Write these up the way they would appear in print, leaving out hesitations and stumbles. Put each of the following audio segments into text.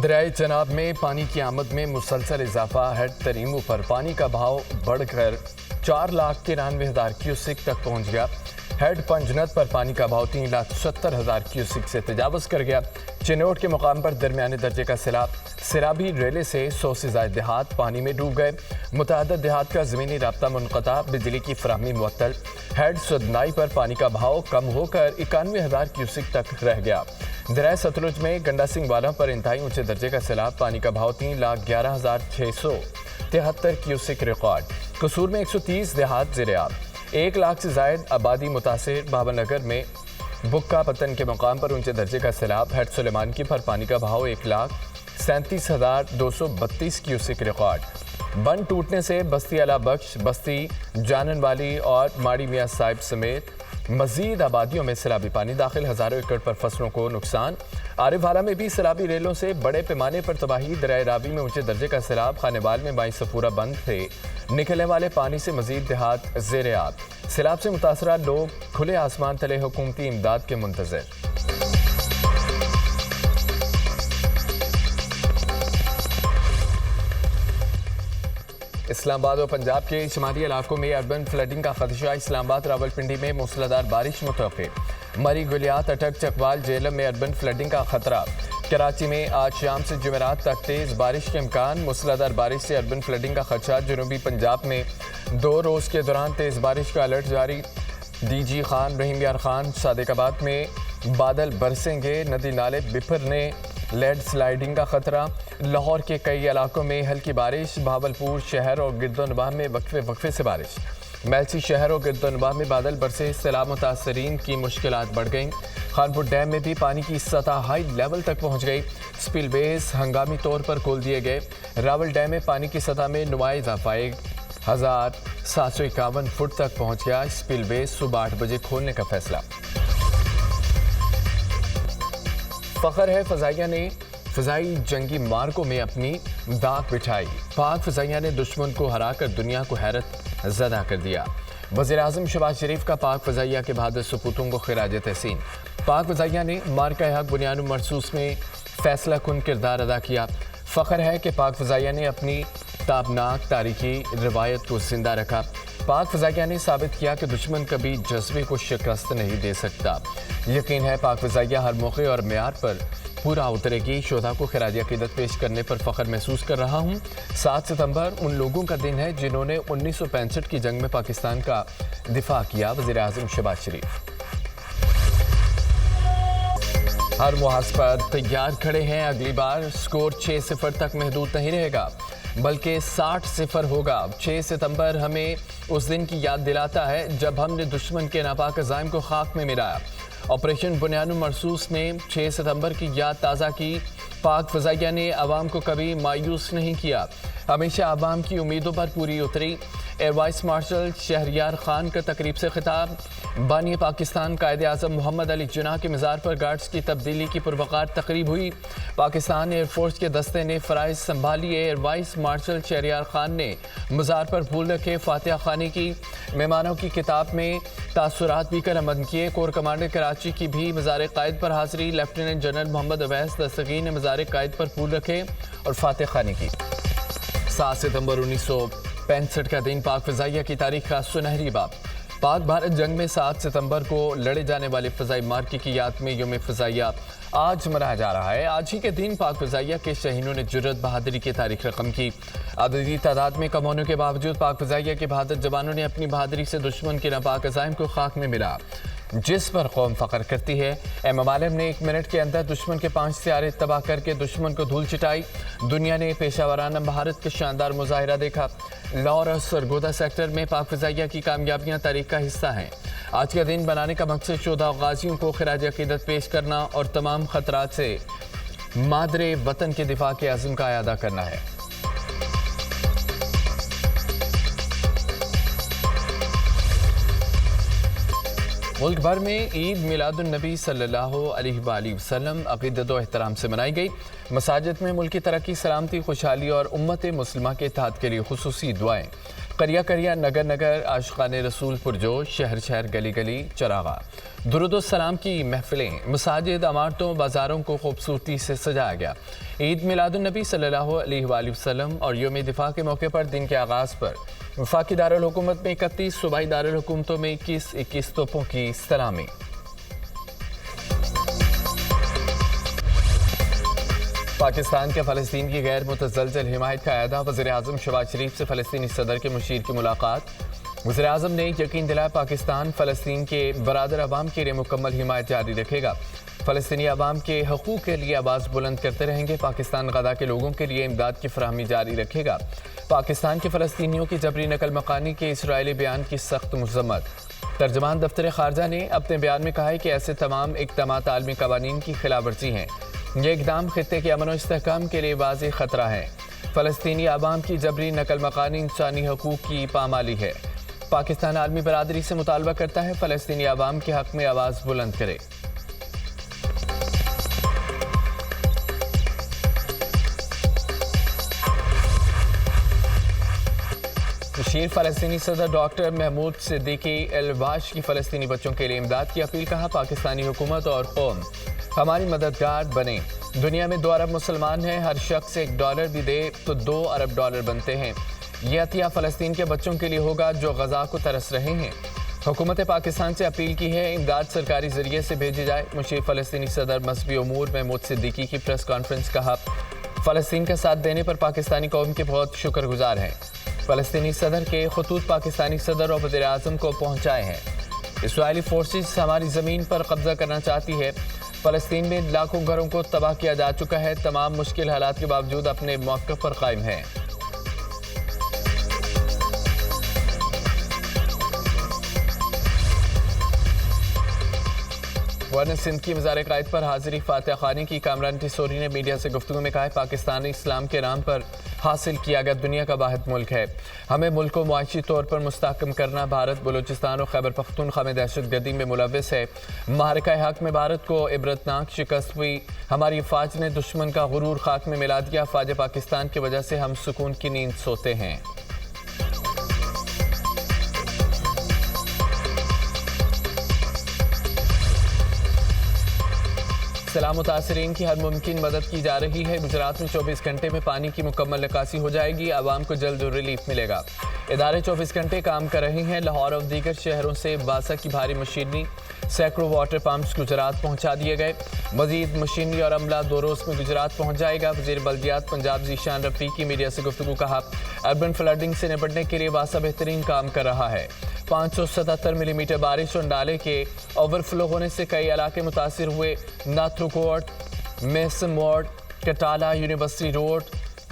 دریائے چناب میں پانی کی آمد میں مسلسل اضافہ۔ ہیڈ تریمو پر پانی کا بہاؤ بڑھ کر 4,93,000 کیوسک تک پہنچ گیا۔ ہیڈ پنجنت پر پانی کا بہاؤ 3,70,000 کیوسک سے تجاوز کر گیا۔ چنوٹ کے مقام پر درمیانے درجے کا سیلاب۔ سیلابی ریلے سے 100 سے زائد دیہات پانی میں ڈوب گئے۔ متعدد دیہات کا زمینی رابطہ منقطع، بجلی کی فراہمی معطل۔ ہیڈ سدنائی پر پانی کا بہاؤ کم ہو کر 91,000 کیوسک تک رہ گیا۔ دریائے ستلج میں گنڈا سنگھ والا پر انتہائی اونچے درجے کا سیلاب۔ پانی کا بہاؤ 3,11,673 کیوسک ریکارڈ۔ قصور میں 130 دیہات زیر آب۔ 1 لاکھ سے زائد آبادی متاثر۔ بابا نگر میں بکا پتن کے مقام پر اونچے درجے کا سیلاب۔ ہیڈ سلیمان کی پر پانی کا بہاؤ 1,37,232 کیوسک ریکارڈ۔ بند ٹوٹنے سے بستی اعلیٰ بخش، بستی جانن والی اور ماڑی میاں صاحب سمیت مزید آبادیوں میں سیلابی پانی داخل۔ ہزاروں ایکڑ پر فصلوں کو نقصان۔ عارف والا میں بھی سیلابی ریلوں سے بڑے پیمانے پر تباہی۔ دریائے راوی میں اونچے درجے کا سیلاب۔ خانے بال میں مائی صفورہ بند تھے، نکلنے والے پانی سے مزید دیہات زیر آب۔ سیلاب سے متاثرہ لوگ کھلے آسمان تلے حکومتی امداد کے منتظر۔ اسلام آباد اور پنجاب کے شمالی علاقوں میں اربن فلڈنگ کا خدشہ۔ اسلام آباد راولپنڈی میں موسلادھار بارش متوقع۔ مری گلیات اٹک چکوال جہلم میں اربن فلڈنگ کا خطرہ۔ کراچی میں آج شام سے جمعرات تک تیز بارش کے امکان۔ موسلادھار بارش سے اربن فلڈنگ کا خدشہ۔ جنوبی پنجاب میں 2 روز کے دوران تیز بارش کا الرٹ جاری۔ ڈی جی خان رحیم یار خان صادق آباد میں بادل برسیں گے، ندی نالے بپھرنے، لیڈ سلائیڈنگ کا خطرہ۔ لاہور کے کئی علاقوں میں ہلکی بارش۔ بہاولپور شہر اور گرد و نواح میں وقفے سے بارش۔ میلسی شہر اور گرد و نواح میں بادل برسے، سیلاب متاثرین کی مشکلات بڑھ گئیں۔ خانپور ڈیم میں بھی پانی کی سطح ہائی لیول تک پہنچ گئی۔ سپل ویز ہنگامی طور پر کھول دیے گئے۔ راول ڈیم میں پانی کی سطح میں نمایاں اضافہ، 1,751 فٹ تک پہنچ گیا۔ سپل ویز صبح 8 بجے کھولنے کا فیصلہ۔ فخر ہے فضائیہ نے فضائی جنگی مارکوں میں اپنی داغ بٹھائی۔ پاک فضائیہ نے دشمن کو ہرا کر دنیا کو حیرت زدہ کر دیا۔ وزیر اعظم شہباز شریف کا پاک فضائیہ کے بہادر سپوتوں کو خراج تحسین۔ پاک فضائیہ نے مارکہ حق بنیاد مرصوص میں فیصلہ کن کردار ادا کیا۔ فخر ہے کہ پاک فضائیہ نے اپنی تابناک تاریخی روایت کو زندہ رکھا۔ پاک فضائیہ نے ثابت کیا کہ دشمن کبھی جذبے کو شکست نہیں دے سکتا۔ یقین ہے پاک فضائیہ ہر موقع اور معیار پر پورا اترے گی۔ شہداء کو خراج عقیدت پیش کرنے پر فخر محسوس کر رہا ہوں۔ 7 ستمبر ان لوگوں کا دن ہے جنہوں نے 1965 کی جنگ میں پاکستان کا دفاع کیا۔ وزیر اعظم شہباز شریف ہر محاذ پر تیار کھڑے ہیں۔ اگلی بار سکور 6-0 تک محدود نہیں رہے گا بلکہ 60-0 ہوگا۔ 6 ستمبر ہمیں اس دن کی یاد دلاتا ہے جب ہم نے دشمن کے ناپاک عزائم کو خاک میں ملایا۔ آپریشن بنیاد مرصوص نے 6 ستمبر کی یاد تازہ کی۔ پاک فضائیہ نے عوام کو کبھی مایوس نہیں کیا، ہمیشہ عوام کی امیدوں پر پوری اتری۔ Air vice marshal Shahryar Khan کا تقریب سے خطاب۔ بانی پاکستان قائد اعظم محمد علی جناح کے مزار پر گارڈز کی تبدیلی کی پروقار تقریب ہوئی۔ پاکستان ایئر فورس کے دستے نے فرائض سنبھالی۔ Air vice marshal Shahryar Khan نے مزار پر پھول رکھے، فاتحہ خوانی کی۔ مہمانوں کی کتاب میں تاثرات بھی کرامد کیے۔ کور کمانڈر کراچی کی بھی مزار قائد پر حاضری۔ لیفٹیننٹ جنرل محمد اویس دستگیر نے مزار قائد پر پھول رکھے اور فاتحہ خوانی کی۔ 7 ستمبر 1965 کا دن پاک فضائیہ کی تاریخ کا سنہری باب۔ پاک بھارت جنگ میں 7 ستمبر کو لڑے جانے والے فضائی مارکے کی یاد میں یوم فضائیہ آج منایا جا رہا ہے۔ آج ہی کے دن پاک فضائیہ کے شہینوں نے جرأت بہادری کی تاریخ رقم کی۔ عددی تعداد میں کم ہونے کے باوجود پاک فضائیہ کے بہادر جوانوں نے اپنی بہادری سے دشمن کے ناپاک عزائم کو خاک میں ملا، جس پر قوم فخر کرتی ہے۔ ایم عالم نے 1 منٹ کے اندر دشمن کے 5 سیارے تباہ کر کے دشمن کو دھول چٹائی۔ دنیا نے پیشہ ورانہ مہارت کا شاندار مظاہرہ دیکھا۔ لاہور اور سرگودا سیکٹر میں پاک فضائیہ کی کامیابیاں تاریخ کا حصہ ہیں۔ آج کا دن بنانے کا مقصد شہداء و غازیوں کو خراج عقیدت پیش کرنا اور تمام خطرات سے مادر وطن کے دفاع کے عزم کا اعادہ کرنا ہے۔ ملک بھر میں عید میلاد النبی صلی اللہ علیہ وآلہ وسلم عقیدت و احترام سے منائی گئی۔ مساجد میں ملکی ترقی، سلامتی، خوشحالی اور امت مسلمہ کے اتحاد کے لیے خصوصی دعائیں قریہ قریہ نگر نگر عاشقان رسول پرجوش، شہر شہر گلی گلی چراغاں، درود و سلام کی محفلیں، مساجد، عمارتوں، بازاروں کو خوبصورتی سے سجایا گیا۔ عید میلاد النبی صلی اللہ علیہ وآلہ وسلم اور یوم دفاع کے موقع پر دن کے آغاز پر وفاقی دارالحکومت میں 31، صوبائی دارالحکومتوں میں 21 توپوں کی سلامی۔ پاکستان کے فلسطین کی غیر متزلزل حمایت کا اعادہ، وزیر اعظم شہباز شریف سے فلسطینی صدر کے مشیر کی ملاقات۔ وزیر اعظم نے یقین دلایا پاکستان فلسطین کے برادر عوام کے لیے مکمل حمایت جاری رکھے گا، فلسطینی عوام کے حقوق کے لیے آواز بلند کرتے رہیں گے، پاکستان غزہ کے لوگوں کے لیے امداد کی فراہمی جاری رکھے گا۔ پاکستان کے فلسطینیوں کی جبری نقل مکانی کے اسرائیلی بیان کی سخت مذمت۔ ترجمان دفتر خارجہ نے اپنے بیان میں کہا ہے کہ ایسے تمام اقدامات عالمی قوانین کی خلاف ورزی ہیں، یہ اقدام خطے کے امن و استحکام کے لیے واضح خطرہ ہے۔ فلسطینی عوام کی جبری نقل مکانی انسانی حقوق کی پامالی ہے۔ پاکستان عالمی برادری سے مطالبہ کرتا ہے فلسطینی عوام کے حق میں آواز بلند کرے۔ مشیر فلسطینی صدر ڈاکٹر محمود صدیقی الواش کی فلسطینی بچوں کے لیے امداد کی اپیل، کہا پاکستانی حکومت اور قوم ہماری مددگار بنے۔ دنیا میں 2 ارب مسلمان ہیں، ہر شخص $1 بھی دے تو $2 ارب بنتے ہیں۔ یہ عطیہ فلسطین کے بچوں کے لیے ہوگا جو غزہ کو ترس رہے ہیں۔ حکومت پاکستان سے اپیل کی ہے امداد سرکاری ذریعے سے بھیجی جائے۔ مشیر فلسطینی صدر مذہبی امور محمود صدیقی کی پریس کانفرنس، کہا فلسطین کا ساتھ دینے پر پاکستانی قوم کے بہت شکر گزار ہیں۔ فلسطینی صدر کے خطوط پاکستانی صدر اور وزیر اعظم کو پہنچائے ہیں۔ اسرائیلی فورسز ہماری زمین پر قبضہ کرنا چاہتی ہے۔ فلسطین میں لاکھوں گھروں کو تباہ کیا جا چکا ہے، تمام مشکل حالات کے باوجود اپنے موقف پر قائم ہیں۔ گورنر سندھ کی مزار قائد پر حاضری فاتح خانی کی کامران ٹیسوری نے میڈیا سے گفتگو میں کہا ہے پاکستان اسلام کے نام پر حاصل کیا گیا دنیا کا واحد ملک ہے، ہمیں ملک کو معاشی طور پر مستحکم کرنا۔ بھارت بلوچستان اور خیبر پختونخوا میں دہشت گردی میں ملوث ہے۔ معرکہ حق میں بھارت کو عبرتناک شکست ہوئی، ہماری فوج نے دشمن کا غرور خاک میں ملا دیا، فوج پاکستان کی وجہ سے ہم سکون کی نیند سوتے ہیں۔ سیلاب متاثرین کی ہر ممکن مدد کی جا رہی ہے۔ گجرات میں 24 گھنٹے میں پانی کی مکمل نکاسی ہو جائے گی، عوام کو جلد ریلیف ملے گا۔ ادارے 24 گھنٹے کام کر رہے ہیں۔ لاہور اور دیگر شہروں سے باسا کی بھاری مشینری، سینکڑوں واٹر پمپس گجرات پہنچا دیے گئے۔ مزید مشینری اور عملہ 2 روز میں گجرات پہنچ جائے گا۔ وزیر بلدیات پنجاب ذیشان رفیق کی میڈیا سے گفتگو، کہا اربن فلڈنگ سے نپٹنے کے لیے باسا بہترین کام کر رہا ہے۔ 577 ملی میٹر بارش اور نالے کے اوور فلو ہونے سے کئی علاقے متاثر ہوئے۔ ناتھرو کوٹ، میسن موڑ، کٹالہ یونیورسٹی روڈ،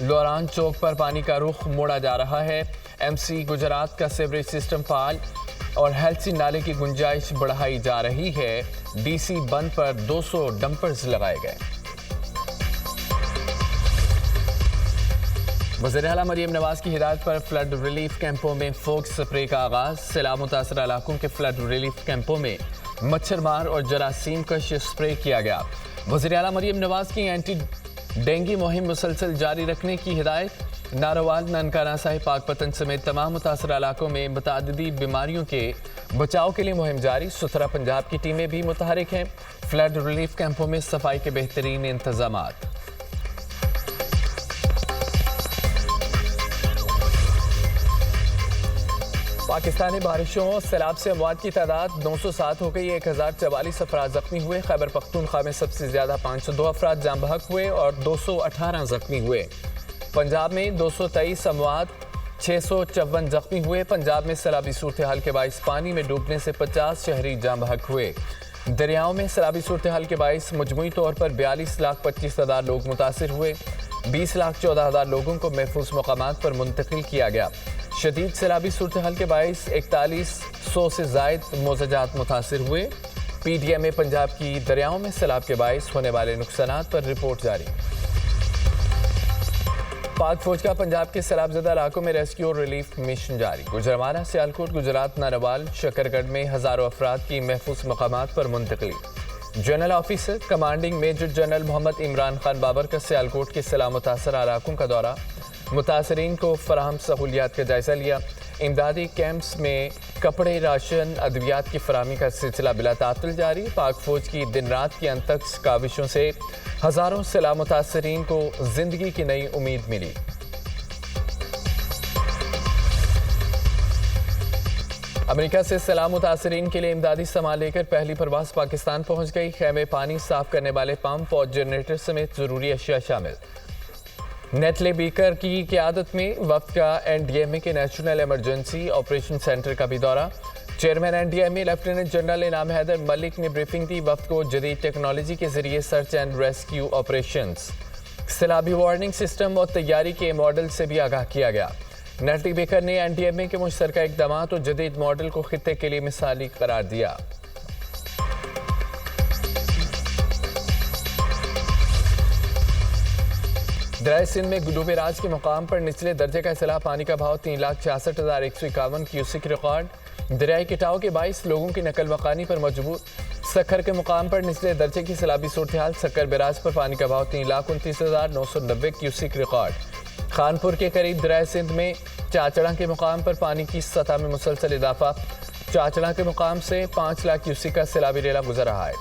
لوران چوک پر پانی کا رخ موڑا جا رہا ہے۔ ایم سی گجرات کا سیوریج سسٹم فعال اور ہیلسی نالے کی گنجائش بڑھائی جا رہی ہے۔ ڈی سی بند پر 200 ڈمپرز لگائے گئے۔ وزیر اعلیٰ مریم نواز کی ہدایت پر فلڈ ریلیف کیمپوں میں فوگ سپرے کا آغاز۔ سیلاب متاثرہ علاقوں کے فلڈ ریلیف کیمپوں میں مچھر مار اور جراثیم کش سپرے کیا گیا۔ وزیر اعلیٰ مریم نواز کی اینٹی ڈینگی مہم مسلسل جاری رکھنے کی ہدایت۔ ناروال، ننکانہ صاحب، پاک پتن سمیت تمام متاثرہ علاقوں میں متعددی بیماریوں کے بچاؤ کے لیے مہم جاری۔ ستھرا پنجاب کی ٹیمیں بھی متحرک ہیں۔ فلڈ ریلیف کیمپوں میں صفائی کے بہترین انتظامات۔ پاکستانی بارشوں سیلاب سے اموات کی تعداد 907 ہو گئی، 1044 افراد زخمی ہوئے۔ خیبر پختونخوا میں سب سے زیادہ 502 افراد جاں بحق ہوئے اور 218 زخمی ہوئے۔ پنجاب میں 223 اموات، 654 زخمی ہوئے۔ پنجاب میں سیلابی صورتحال کے باعث پانی میں ڈوبنے سے 50 شہری جاں بحق ہوئے۔ دریاؤں میں سیلابی صورتحال کے باعث مجموعی طور پر 42,25,000 لوگ متاثر ہوئے۔ 20,14,000 لوگوں کو محفوظ مقامات پر منتقل کیا گیا۔ شدید سیلابی صورتحال کے باعث 4100 سے زائد موضوعات متاثر ہوئے۔ پی ڈی ایم اے پنجاب کی دریاؤں میں سیلاب کے باعث ہونے والے نقصانات پر رپورٹ جاری۔ پاک فوج کا پنجاب کے سیلاب زدہ علاقوں میں ریسکیو اور ریلیف مشن جاری۔ گوجرانوالہ، سیالکوٹ، گجرات، ناروال، شکرگڑھ میں ہزاروں افراد کی محفوظ مقامات پر منتقلی۔ General officer commanding major general Muhammad Imran Khan Babar کا سیالکوٹ کے سیلاب متاثرہ علاقوں کا دورہ، متاثرین کو فراہم سہولیات کا جائزہ لیا۔ امدادی کیمپس میں کپڑے، راشن، ادویات کی فراہمی کا سلسلہ بلا تعطل جاری۔ پاک فوج کی دن رات کی انتھکس کاوشوں سے ہزاروں سیلاب متاثرین کو زندگی کی نئی امید ملی۔ امریکہ سے سیلاب متاثرین کے لیے امدادی سامان لے کر پہلی پرواز پاکستان پہنچ گئی۔ خیمے، پانی صاف کرنے والے پمپ اور جنریٹر سمیت ضروری اشیاء شامل۔ نیٹلے بیکر کی قیادت میں وفد کا این ڈی ایم اے کے نیشنل ایمرجنسی آپریشن سینٹر کا بھی دورہ۔ Chairman N D M A lieutenant general Inam Haider ملک نے بریفنگ دی۔ وفد کو جدید ٹیکنالوجی کے ذریعے سرچ اینڈ ریسکیو آپریشنز، سیلابی وارننگ سسٹم اور تیاری کے ماڈل سے بھی آگاہ کیا گیا۔ نیٹلی بیکر نے این ڈی ایم اے کے مشترکہ اقدامات اور جدید ماڈل کو خطے کے لیے مثالی قرار دیا۔ دریا سندھ میں گڈوبے راج کے مقام پر نچلے درجے کا سیلاب، پانی کا بہاؤ 3,66,151 کیوسک ریکارڈ۔ دریائے کٹاؤ کے باعث لوگوں کی نقل مکانی پر مجبور۔ سکھر کے مقام پر نچلے درجے کی سیلابی صورتحال، سکھر بیراج پر پانی کا بہاؤ 3,29,990 کیوسک ریکارڈ۔ خانپور کے قریب دریا سندھ میں چاچڑا کے مقام پر پانی کی سطح میں مسلسل اضافہ۔ چاچڑا کے مقام سے 5 لاکھ کیوسک کا سیلابی ریلا گزر رہا ہے۔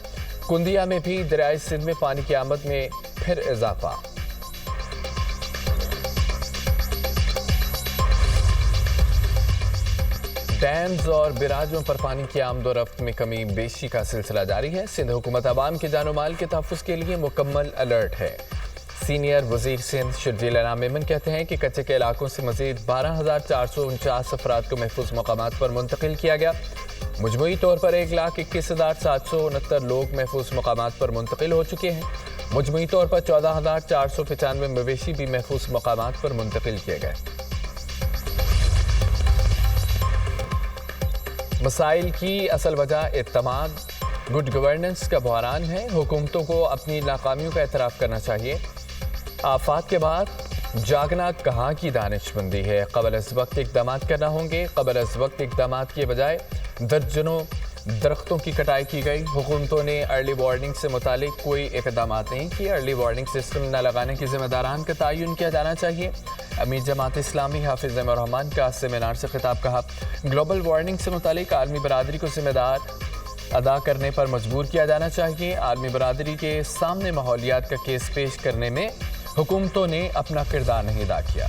کندیا میں بھی دریا سندھ میں پانی کی آمد میں پھر اضافہ۔ ڈیمز اور بیراجوں پر پانی کی آمد و رفت میں کمی بیشی کا سلسلہ جاری ہے۔ سندھ حکومت عوام کے جان و مال کے تحفظ کے لیے مکمل الرٹ ہے۔ سینئر وزیر سندھ شرجیل انعام میمن کہتے ہیں کہ کچے کے علاقوں سے مزید 12,449 افراد کو محفوظ مقامات پر منتقل کیا گیا۔ مجموعی طور پر 1,21,769 لوگ محفوظ مقامات پر منتقل ہو چکے ہیں۔ مجموعی طور پر 14,495 مویشی بھی محفوظ مقامات پر منتقل کیے گئے۔ مسائل کی اصل وجہ اعتماد، گڈ گورننس کا بحران ہے۔ حکومتوں کو اپنی ناکامیوں کا اعتراف کرنا چاہیے۔ آفات کے بعد جاگنا کہاں کی دانش مندی ہے؟ قبل از وقت اقدامات کرنا ہوں گے۔ قبل از وقت اقدامات کے بجائے درجنوں درختوں کی کٹائی کی گئی۔ حکومتوں نے ارلی وارننگ سے متعلق کوئی اقدامات نہیں کیے۔ ارلی وارننگ سسٹم نہ لگانے کے ذمہ داران کا تعین کیا جانا چاہیے۔ امیر جماعت اسلامی حافظ الرحمان کا سیمینار سے خطاب، کہا گلوبل وارننگ سے متعلق عالمی برادری کو ذمہ دار ادا کرنے پر مجبور کیا جانا چاہیے۔ عالمی برادری کے سامنے ماحولیات کا کیس پیش کرنے میں حکومتوں نے اپنا کردار نہیں ادا کیا۔